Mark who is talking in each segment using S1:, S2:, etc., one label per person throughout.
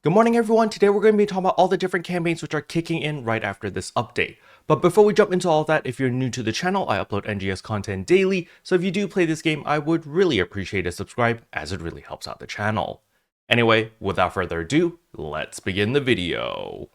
S1: Good morning everyone, today we're going to be talking about all the different campaigns which are kicking in right after this update. But before we jump into all of that, if you're new to the channel, I upload NGS content daily, so if you do play this game, I would really appreciate a subscribe as it really helps out the channel. Anyway, without further ado, let's begin the video.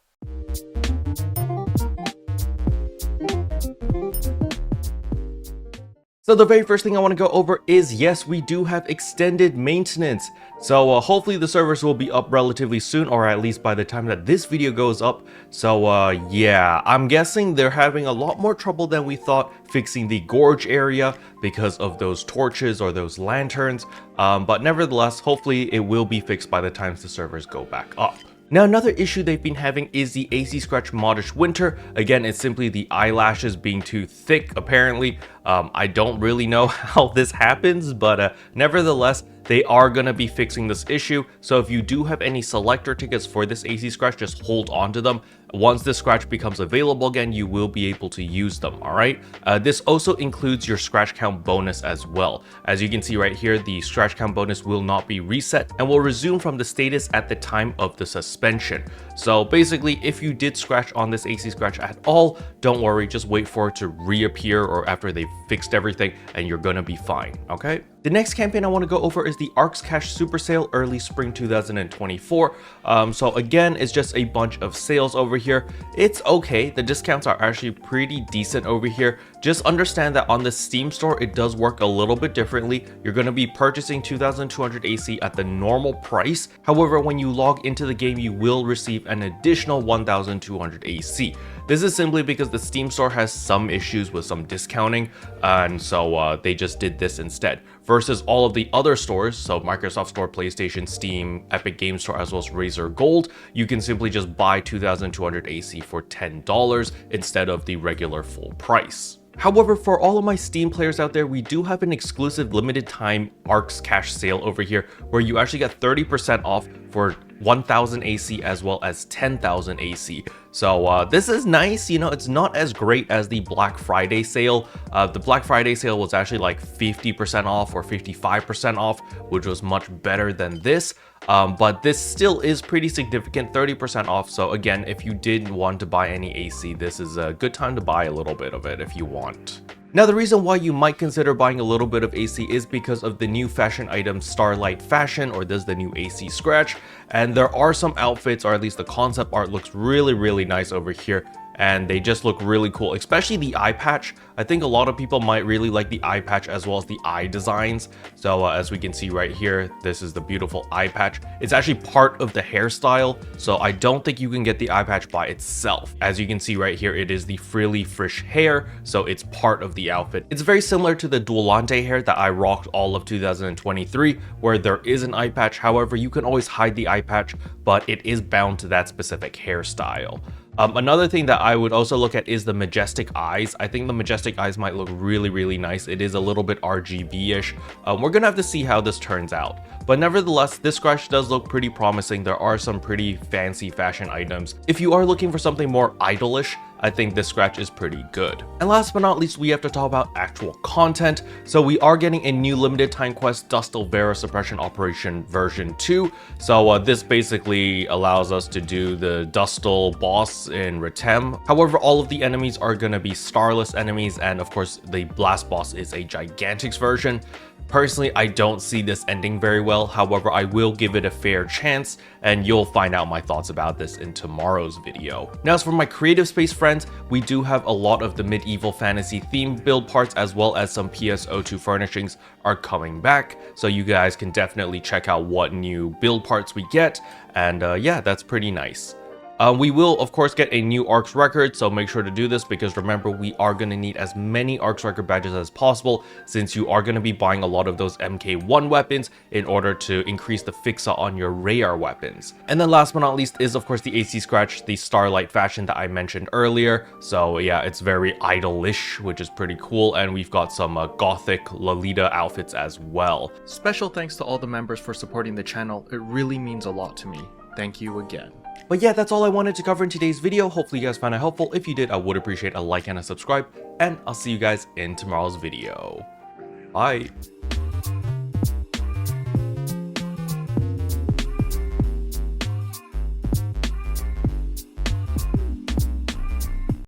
S1: So the very first thing I want to go over is, yes, we do have extended maintenance. So hopefully the servers will be up relatively soon, or at least by the time that this video goes up. So yeah, I'm guessing they're having a lot more trouble than we thought fixing the gorge area because of those torches or those lanterns. But nevertheless, hopefully it will be fixed by the time the servers go back up. Now, another issue they've been having is the AC Scratch Modish Winter. Again, it's simply the eyelashes being too thick, apparently. I don't really know how this happens, but nevertheless, they are going to be fixing this issue. So if you do have any selector tickets for this AC Scratch, just hold on to them. Once this scratch becomes available again, you will be able to use them, alright? This also includes your scratch count bonus as well. As you can see right here, the scratch count bonus will not be reset and will resume from the status at the time of the suspension. So basically, if you did scratch on this AC Scratch at all, don't worry, just wait for it to reappear or after they've fixed everything and you're gonna be fine, okay? The next campaign I want to go over is the Arks Cash Super Sale Early Spring 2024. So again, it's just a bunch of sales over here. It's okay, the discounts are actually pretty decent over here. Just understand that on the Steam store, it does work a little bit differently. You're going to be purchasing 2200 AC at the normal price. However, when you log into the game, you will receive an additional 1200 AC. This is simply because the Steam store has some issues with some discounting, and so they just did this instead. Versus all of the other stores, so Microsoft Store, PlayStation, Steam, Epic Games Store, as well as Razer Gold, you can simply just buy 2200 AC for $10 instead of the regular full price. However, for all of my Steam players out there, we do have an exclusive limited time Arks Cash sale over here where you actually get 30% off for 1000 AC as well as 10,000 AC. So this is nice. You know, it's not as great as the Black Friday sale. The Black Friday sale was actually like 50% off or 55% off, which was much better than this. But this still is pretty significant, 30% off. So again, if you did want to buy any AC, this is a good time to buy a little bit of it if you want. Now, the reason why you might consider buying a little bit of AC is because of the new fashion item Starlight Fashion, or this is the new AC Scratch. And there are some outfits, or at least the concept art looks really nice over here. And they just look really cool, especially the eye patch. I think a lot of people might really like the eye patch as well as the eye designs. So as we can see right here, this is the beautiful eye patch. It's actually part of the hairstyle, so I don't think you can get the eye patch by itself. As you can see right here, it is the frilly frish hair, so it's part of the outfit. It's very similar to the Dualante hair that I rocked all of 2023, where there is an eye patch. However, you can always hide the eye patch, but it is bound to that specific hairstyle. Another thing that I would also look at is the majestic eyes. I think the majestic eyes might look really nice. It is a little bit RGB-ish. We're gonna have to see how this turns out. But nevertheless, this scratch does look pretty promising. There are some pretty fancy fashion items. If you are looking for something more idolish, I think this scratch is pretty good. And last but not least, we have to talk about actual content. So we are getting a new limited time quest, Dustal Vera Suppression Operation version 2. So this basically allows us to do the Dustal boss in Retem. However, all of the enemies are going to be starless enemies, and of course the blast boss is a Gigantics version. Personally, I don't see this ending very well. However, I will give it a fair chance, and you'll find out my thoughts about this in tomorrow's video. Now, as for my creative space friends, we do have a lot of the medieval fantasy themed build parts, as well as some PSO2 furnishings are coming back. So you guys can definitely check out what new build parts we get. And yeah, that's pretty nice. We will, of course, get a new Arks record, so make sure to do this because remember, we are going to need as many Arks record badges as possible since you are going to be buying a lot of those MK1 weapons in order to increase the fixa on your rare weapons. And then last but not least is, of course, the AC Scratch, the Starlight Fashion that I mentioned earlier. So yeah, it's very idolish, which is pretty cool, and we've got some gothic Lolita outfits as well. Special thanks to all the members for supporting the channel. It really means a lot to me. Thank you again. But yeah, that's all I wanted to cover in today's video. Hopefully you guys found it helpful. If you did, I would appreciate a like and a subscribe, and I'll see you guys in tomorrow's video. Bye.